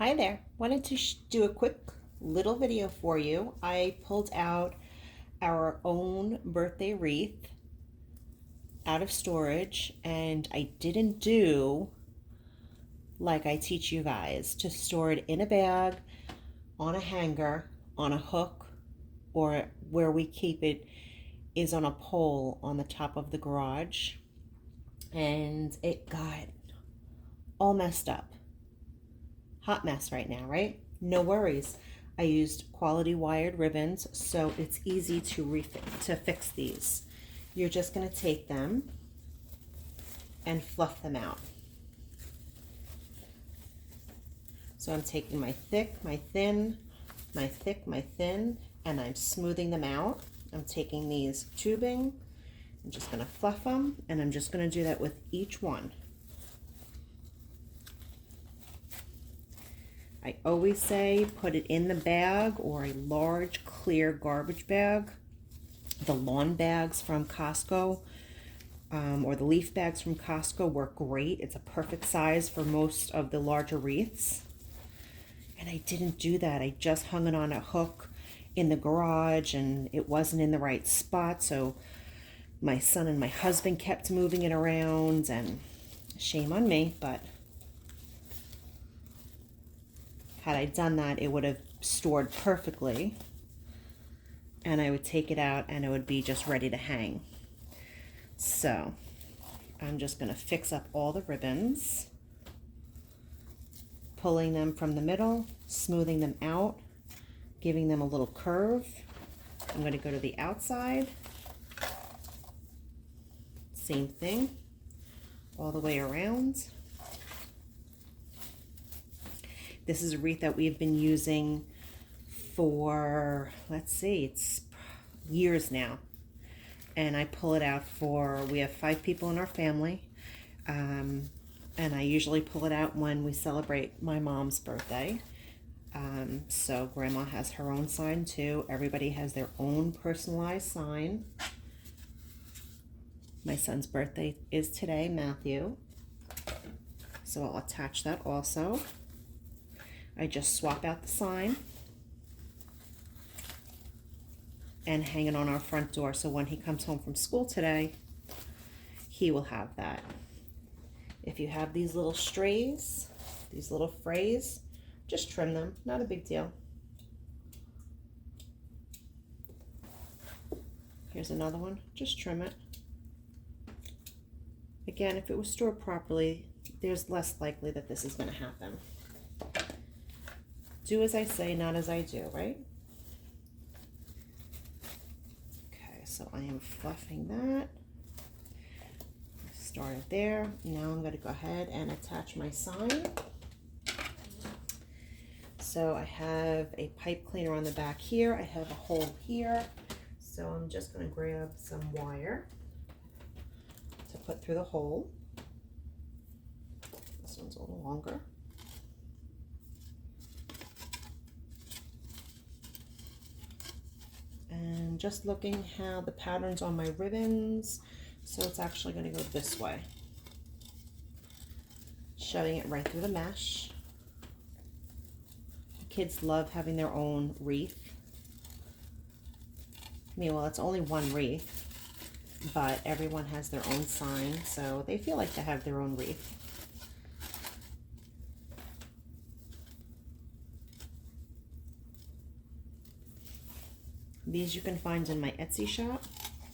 Hi there. Wanted to do a quick little video for you. I pulled out our own birthday wreath out of storage, and I didn't do like I teach you guys to store it in a bag, on a hanger, on a hook, or where we keep it is on a pole on the top of the garage. And it got all messed up. Hot mess right now, right? No worries. I used quality wired ribbons, so it's easy to fix these. You're just going to take them and fluff them out. So I'm taking my thick, my thin, my thick, my thin, and I'm smoothing them out. I'm taking these tubing, I'm just going to fluff them, and I'm just going to do that with each one. I always say put it in the bag or a large clear garbage bag. The lawn bags from Costco or the leaf bags from Costco work great. It's a perfect size for most of the larger wreaths. And I didn't do that. I just hung it on a hook in the garage and it wasn't in the right spot. So my son and my husband kept moving it around, and shame on me, but had I done that, it would have stored perfectly, and I would take it out and it would be just ready to hang. So I'm just going to fix up all the ribbons, pulling them from the middle, smoothing them out, giving them a little curve. I'm going to go to the outside. Same thing, all the way around. This is a wreath that we've been using for, let's see, it's years now. And I pull it out we have 5 people in our family. And I usually pull it out when we celebrate my mom's birthday. So Grandma has her own sign too. Everybody has their own personalized sign. My son's birthday is today, Matthew. So I'll attach that also. I just swap out the sign and hang it on our front door, so when he comes home from school today, he will have that. If you have these little strays, these little frays, just trim them, not a big deal. Here's another one, just trim it. Again, if it was stored properly, there's less likely that this is going to happen. Do as I say, not as I do, right? Okay, so I am fluffing that. Started there. Now I'm going to go ahead and attach my sign. So I have a pipe cleaner on the back here. I have a hole here. So I'm just going to grab some wire to put through the hole. This one's a little longer. And just looking how the pattern's on my ribbons, so it's actually going to go this way. Shoving it right through the mesh. The kids love having their own wreath. I mean, well, it's only one wreath, but everyone has their own sign, so they feel like they have their own wreath. These you can find in my Etsy shop,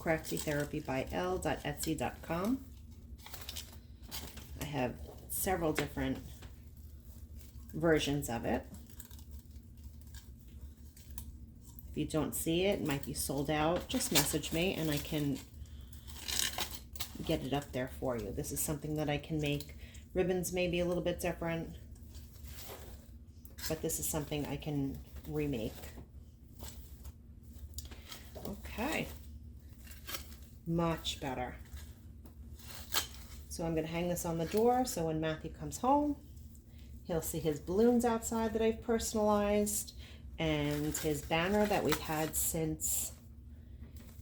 craftytherapybyl.etsy.com. I have several different versions of it. If you don't see it, it might be sold out, just message me and I can get it up there for you. This is something that I can make. Ribbons may be a little bit different, but this is something I can remake. Okay, much better. So I'm going to hang this on the door so when Matthew comes home, he'll see his balloons outside that I've personalized and his banner that we've had since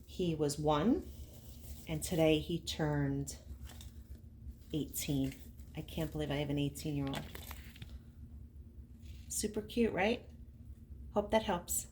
he was 1, and today he turned 18. I can't believe I have an 18-year-old. Super cute, right? Hope that helps.